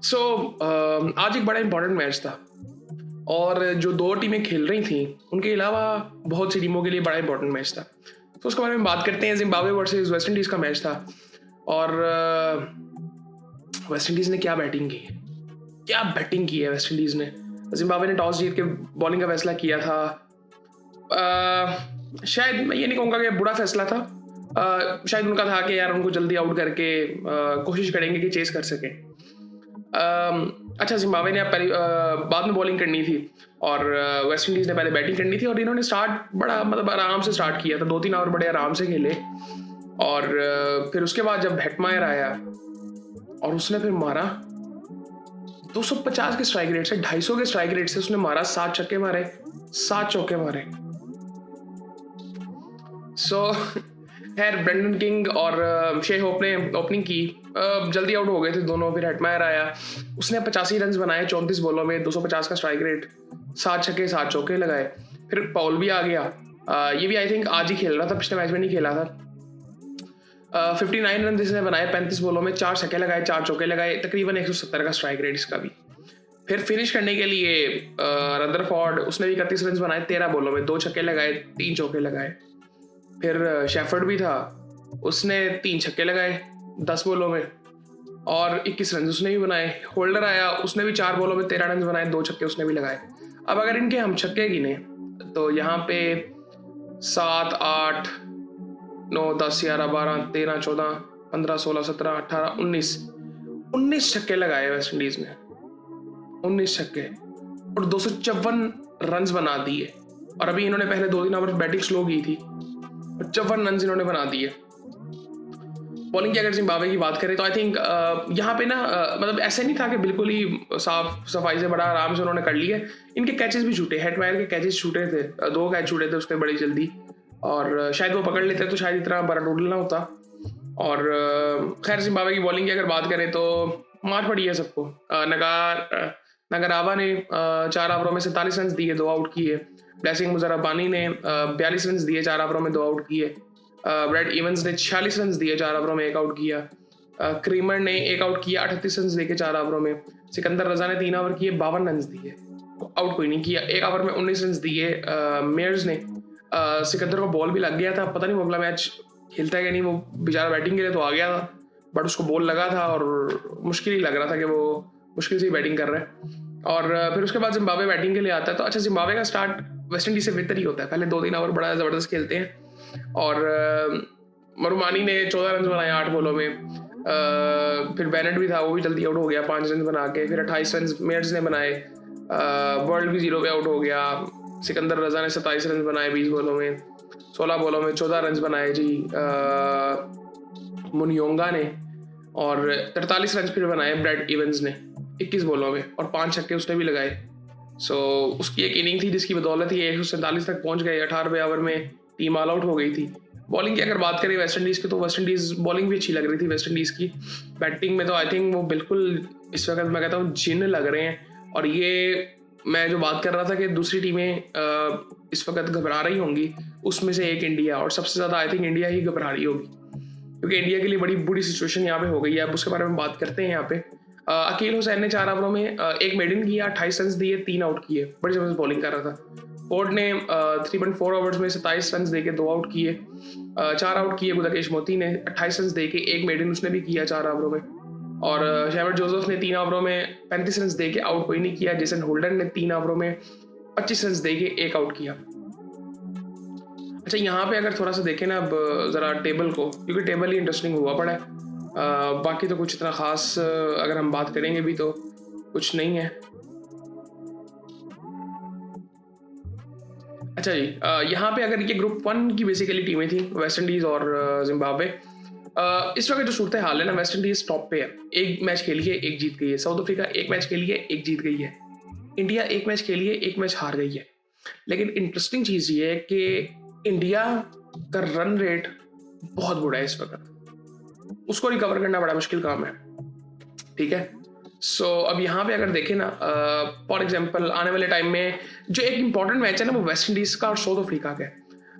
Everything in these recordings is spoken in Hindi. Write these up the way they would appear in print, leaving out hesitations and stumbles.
सो आज एक बड़ा इंपॉर्टेंट मैच था और जो दो टीमें खेल रही थी उनके अलावा बहुत सी टीमों के लिए बड़ा इंपॉर्टेंट मैच था। तो उसके बारे में बात करते हैं। जिम्बाब्वे वर्सेस वेस्ट इंडीज़ का मैच था और वेस्ट इंडीज़ ने क्या बैटिंग की है वेस्ट इंडीज़ ने। जिम्बाब्वे ने टॉस जीत के बॉलिंग का फैसला किया था। शायद मैं ये नहीं कहूँगा कि बुरा फैसला था। शायद उनका था कि यार उनको जल्दी आउट करके कोशिश करेंगे कि चेस कर सकें। अच्छा, जिम्बाब्वे ने बाद में बॉलिंग करनी थी और वेस्ट इंडीज़ ने पहले बैटिंग करनी थी और इन्होंने स्टार्ट बड़ा मतलब आराम से स्टार्ट किया था। 2-3 ओवर बड़े आराम से खेले और फिर उसके बाद जब हेटमायर आया और उसने फिर मारा 250 के स्ट्राइक रेट से 250 के स्ट्राइक रेट से उसने मारा 7 छक्के मारे 7 चौके मारे। सो खैर ब्रेंडन किंग और शे होप ने ओपनिंग की। जल्दी आउट हो गए थे दोनों। फिर हेटमायर आया, उसने 85 रन बनाए 34 बॉलों में, 250 का स्ट्राइक रेट, 7 छक्के 7 चौके लगाए। फिर पॉल भी आ गया। ये भी आई थिंक आज ही खेल रहा था, पिछले मैच में नहीं खेला था। 59 रन जिसने बनाए 35 बॉलों में, 4 छक्के लगाए 4 चौके लगाए, तकरीबन 170 का स्ट्राइक रेट इसका भी। फिर फिनिश करने के लिए रदरफोर्ड, उसने भी 31 रन बनाए 13 बॉलों में, 2 छक्के लगाए 3 चौके लगाए। फिर शेफर्ड भी था, उसने 3 छक्के लगाए 10 बॉलों में और 21 रन उसने भी बनाए। होल्डर आया, उसने भी 4 बॉलों में 13 रन बनाए, 2 छक्के उसने भी लगाए। अब अगर इनके हम छक्के गिने तो यहाँ पे 7, 8, 9, 10, 11, 12, 13, 14, 15, 16, 17, 18, 19 छक्के लगाए वेस्ट इंडीज ने। 19 छक्के और 254 रन बना दिए। और अभी इन्होंने पहले 2-3 ओवर बैटिंग स्लो की थी, 54 रन इन्होंने बना दिए। बॉलिंग की अगर जिम्बाब्वे की बात करें तो आई थिंक यहाँ पे ना मतलब ऐसे नहीं था कि बिल्कुल ही साफ सफाई से बड़ा आराम से उन्होंने कर लिया। इनके कैचेस भी छूटे, हेटमायर के कैचेस छूटे थे, 2 कैच छूटे थे उसके बड़ी जल्दी और शायद वो पकड़ लेते तो शायद इतना बड़ा टोटल ना होता। और खैर जिम्बाब्वे की बॉलिंग की अगर बात करें तो मार पड़ी है सबको। नगरावा ने 4 ओवरों में 47 रन दिए, 2 आउट किए। ब्लेसिंग मुजराबानी ने 42 रन दिए, 4 ओवरों में 2 आउट किए। ब्रैड इवंस ने 46 रन दिए, 4 ओवरों में 1 आउट किया। क्रीमर ने 1 आउट किया, 38 रन देके 4 ओवरों में। सिकंदर रजा ने 3 ओवर किए, 52 रन दिए, आउट कोई नहीं किया। 1 ओवर में 19 रन दिए। मेयर्स ने सिकंदर को बॉल भी लग गया था, पता नहीं वो अगला मैच खेलता है कि नहीं, वो बेचारा बैटिंग के लिए तो आ गया था बट उसको बॉल लगा था और मुश्किल ही लग रहा था कि वो मुश्किल से ही बैटिंग कर रहा है। और फिर उसके बाद जिम्बाब्वे बैटिंग के लिए आता है तो अच्छा, जिम्बाब्वे का स्टार्ट वेस्ट इंडीज से बेहतर ही होता है। पहले 2-3 ओवर बड़ा ज़बरदस्त खेलते हैं और मरुमानी ने 14 रन बनाए 8 बॉलों में। फिर बेनेट भी था, वो भी जल्दी आउट हो गया 5 रन बना के। फिर 28 रन मेयर्स ने बनाए। वर्ल्ड भी 0 पे आउट हो गया। सिकंदर रजा ने 27 रन बनाए 20 बॉलों में। 16 बॉलों में 14 रन बनाए जी मुनियोंगा ने और 43 रन फिर बनाए ब्रैड इवंस ने 21 बॉलों में और 5 छक्के उसने भी लगाए। सो उसकी एक इनिंग थी जिसकी बदौलत ही 147 तक पहुंच गए। 18वें ओवर में टीम ऑल आउट हो गई थी। बॉलिंग की अगर बात करें वेस्ट इंडीज़ की तो वेस्ट इंडीज़ बॉलिंग भी अच्छी लग रही थी वेस्ट इंडीज़ की। बैटिंग में तो आई थिंक वो बिल्कुल इस वक्त मैं कहता हूँ जिन लग रहे हैं। और ये मैं जो बात कर रहा था कि दूसरी टीमें इस वक्त घबरा रही होंगी, उसमें से एक इंडिया, और सबसे ज़्यादा आई थिंक इंडिया ही घबरा रही होगी क्योंकि इंडिया के लिए बड़ी बुरी सिचुएशन यहाँ पे हो गई है। अब उसके बारे में बात करते हैं। यहाँ पे अकील हुसैन ने 4 ओवरों में 1 मेडन किया, 28 रन दिए, 3 आउट किए, बड़ी जबरदस्त बॉलिंग कर रहा था। फोर्ड ने 3.4 ओवर्स में 27 रन देके 2 आउट किए। 4 आउट किए गुदाकेश मोती ने 28 रन देके, 1 मेडन उसने भी किया 4 ओवरों में। और शेफर्ड जोसेफ ने 3 ओवरों में 35 रन देके आउट कोई नहीं किया। जेसन होल्डर ने 3 ओवरों में 25 रन देके 1 आउट किया। अच्छा, यहाँ पे अगर थोड़ा सा देखें ना अब ज़रा टेबल को, क्योंकि टेबल ही इंटरेस्टिंग हुआ पड़ा है। बाकी तो कुछ इतना ख़ास अगर हम बात करेंगे भी तो कुछ नहीं है। अच्छा जी, यहाँ पे अगर ये ग्रुप 1 की बेसिकली टीमें थी, वेस्ट इंडीज़ और जिम्बाब्वे। इस वक्त जो सूरत हाल है ना, वेस्ट इंडीज़ टॉप पे है, 1 मैच खेली है 1 जीत गई है। साउथ अफ्रीका 1 मैच खेली है 1 जीत गई है। इंडिया 1 मैच खेली है 1 मैच हार गई है। लेकिन इंटरेस्टिंग चीज़ ये है कि इंडिया का रन रेट बहुत बुरा है इस वक्त, उसको रिकवर करना बड़ा मुश्किल काम है। ठीक है, सो अब यहाँ पे अगर देखें ना, फॉर एग्जांपल आने वाले टाइम में जो एक इंपॉर्टेंट मैच है ना, वो वेस्ट इंडीज़ का और साउथ अफ्रीका का है।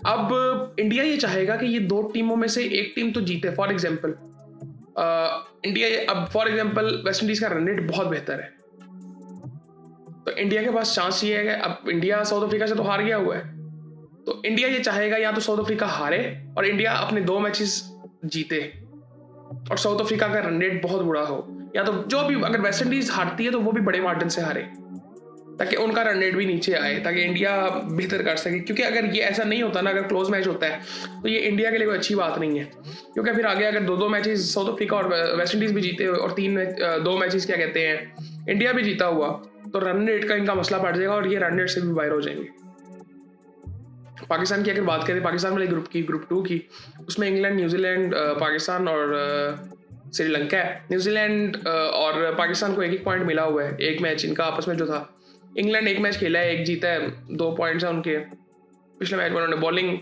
अब इंडिया ये चाहेगा कि ये 2 टीमों में से एक टीम तो जीते। फॉर एग्जांपल इंडिया अब फॉर एग्जांपल वेस्ट इंडीज का रन रेट बहुत बेहतर है, तो इंडिया के पास चांस ये है कि अब इंडिया साउथ अफ्रीका से तो हार गया हुआ है, तो इंडिया ये चाहेगा या तो साउथ अफ्रीका हारे और इंडिया अपने 2 मैचेस जीते और साउथ अफ्रीका का रन रेट बहुत बुरा हो, या तो जो भी अगर वेस्ट इंडीज हारती है तो वो भी बड़े मार्जिन से हारे ताकि उनका रन रेट भी नीचे आए, ताकि इंडिया बेहतर कर सके। क्योंकि अगर ये ऐसा नहीं होता ना, अगर क्लोज मैच होता है तो ये इंडिया के लिए कोई अच्छी बात नहीं है, क्योंकि फिर आगे अगर 2 मैचेस साउथ अफ्रीका और वेस्ट इंडीज भी जीते और 2 मैचेस क्या कहते हैं इंडिया भी जीता हुआ, तो रन रेट का इनका मसला बढ़ जाएगा और ये रन रेट से भी बाहर हो जाएंगे। पाकिस्तान की अगर बात करें, पाकिस्तान वाले ग्रुप 2 की, उसमें इंग्लैंड, न्यूजीलैंड, पाकिस्तान और श्रीलंका है। न्यूजीलैंड और पाकिस्तान को 1-1 पॉइंट मिला हुआ है, एक मैच इनका आपस में जो था। इंग्लैंड 1 मैच खेला है, 1 जीता है, 2 पॉइंट्स हैं उनके। पिछले मैच में उन्होंने बॉलिंग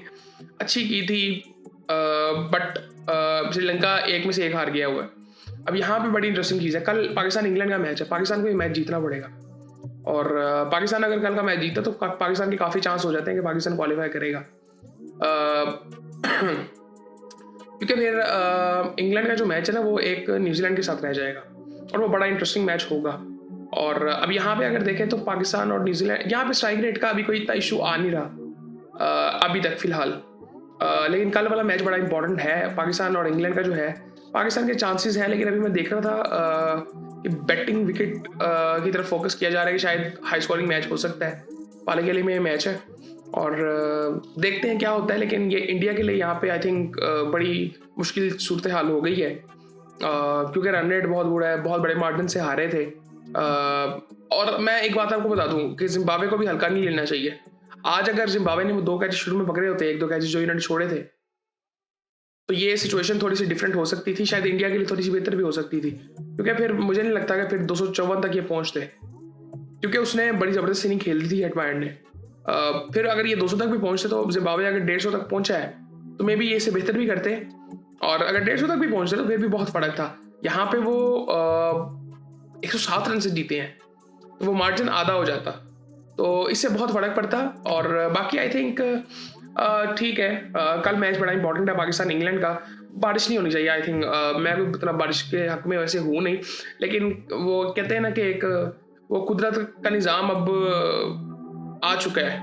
अच्छी की थी, बट श्रीलंका 1 में से 1 हार गया हुआ है। अब यहाँ पे बड़ी इंटरेस्टिंग चीज़ है, कल पाकिस्तान इंग्लैंड का मैच है, पाकिस्तान को ये मैच जीतना पड़ेगा और पाकिस्तान अगर कल का मैच जीता तो पाकिस्तान के काफ़ी चांस हो जाते हैं कि पाकिस्तान क्वालिफाई करेगा, क्योंकि फिर इंग्लैंड का जो मैच है ना वो एक न्यूजीलैंड के साथ रह जाएगा और वो बड़ा इंटरेस्टिंग मैच होगा। और अब यहाँ पे अगर देखें तो पाकिस्तान और न्यूजीलैंड, यहाँ पे स्ट्राइक रेट का अभी कोई इतना इशू आ नहीं रहा अभी तक फिलहाल, लेकिन कल वाला मैच बड़ा इंपॉर्टेंट है। पाकिस्तान और इंग्लैंड का जो है, पाकिस्तान के चांसेस हैं, लेकिन अभी मैं देख रहा था कि बैटिंग विकेट की तरफ फोकस किया जा रहा है कि शायद हाई स्कोरिंग मैच हो सकता है। पालेकेली में ये मैच है और देखते हैं क्या होता है, लेकिन ये इंडिया के लिए यहाँ पे आई थिंक बड़ी मुश्किल सूरत हाल हो गई है, क्योंकि रन रेट बहुत बुरा है, बहुत बड़े मार्जिन से हारे थे। और मैं एक बात आपको बता दूं कि जिम्बाब्वे को भी हल्का नहीं लेना चाहिए। आज अगर जिम्बाब्वे ने 2 कैच शुरू में पकड़े होते, 1-2 कैच जो इन्होंने छोड़े थे, तो ये सिचुएशन थोड़ी सी डिफरेंट हो सकती थी, शायद इंडिया के लिए थोड़ी सी बेहतर भी हो सकती थी, क्योंकि फिर मुझे नहीं लगता कि फिर 254 तक ये पहुंचते, क्योंकि उसने बड़ी ज़बरदस्त इनिंग खेल दी थी हेटमायर ने। फिर अगर ये 200 तक भी पहुंचते तो जिम्बाब्वे अगर 150 तक पहुंचा है तो मे बी ये इससे बेहतर भी करते, और अगर 150 तक भी पहुंचते तो फिर भी बहुत फ़र्क था। यहाँ पे वो 107 रन से जीते हैं, तो वो मार्जिन आधा हो जाता, तो इससे बहुत फ़र्क पड़ता। और बाकी आई थिंक ठीक है, कल मैच बड़ा इंपॉर्टेंट है पाकिस्तान इंग्लैंड का। बारिश नहीं होनी चाहिए आई थिंक, मैं कोई मतलब बारिश के हक में वैसे हूँ नहीं, लेकिन वो कहते हैं ना कि एक वो कुदरत का निज़ाम अब आ चुका है,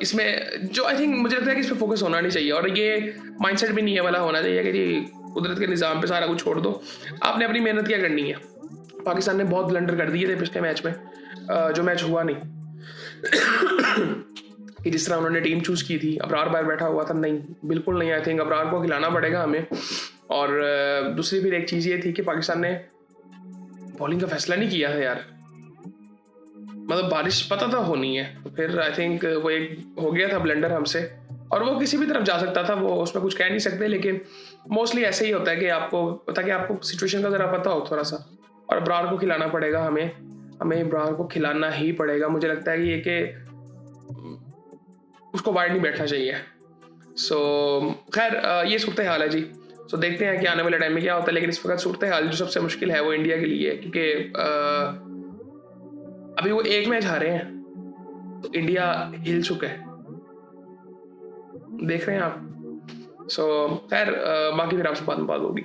इसमें जो आई थिंक मुझे लगता है कि इस पर फोकस होना नहीं चाहिए, और ये माइंडसेट भी नहीं है वाला होना चाहिए कि जी कुदरत के निज़ाम पे सारा कुछ छोड़ दो, आपने अपनी मेहनत क्या करनी है। पाकिस्तान ने बहुत ब्लंडर कर दिए थे पिछले मैच में, जो मैच हुआ नहीं कि जिस तरह उन्होंने टीम चूज़ की थी। अबरार बाहर बैठा हुआ था, नहीं बिल्कुल नहीं, आई थिंक अबरार को खिलाना पड़ेगा हमें। और दूसरी फिर एक चीज़ ये थी कि पाकिस्तान ने बॉलिंग का फैसला नहीं किया है यार, मतलब बारिश पता था होनी है, तो फिर आई थिंक वो एक हो गया था ब्लंडर हमसे, और वो किसी भी तरफ जा सकता था, वो उसमें कुछ कह नहीं सकते, लेकिन मोस्टली ऐसे ही होता है कि आपको सिचुएशन का ज़रा पता हो थोड़ा सा, और अबरार को खिलाना पड़ेगा हमें अबरार को खिलाना ही पड़ेगा। मुझे लगता है कि ये कि उसको वाइड नहीं बैठना चाहिए। सो खैर ये सूरत हाल है जी। सो देखते हैं कि आने वाले टाइम में क्या होता है, लेकिन इस वक्त सूरत हाल जो सबसे मुश्किल है वो इंडिया के लिए है, क्योंकि अभी वो 1 मैच हारे हैं तो इंडिया हिल चुका है, देख रहे हैं आप। सो खैर बाकी फिर आपसे बात होगी।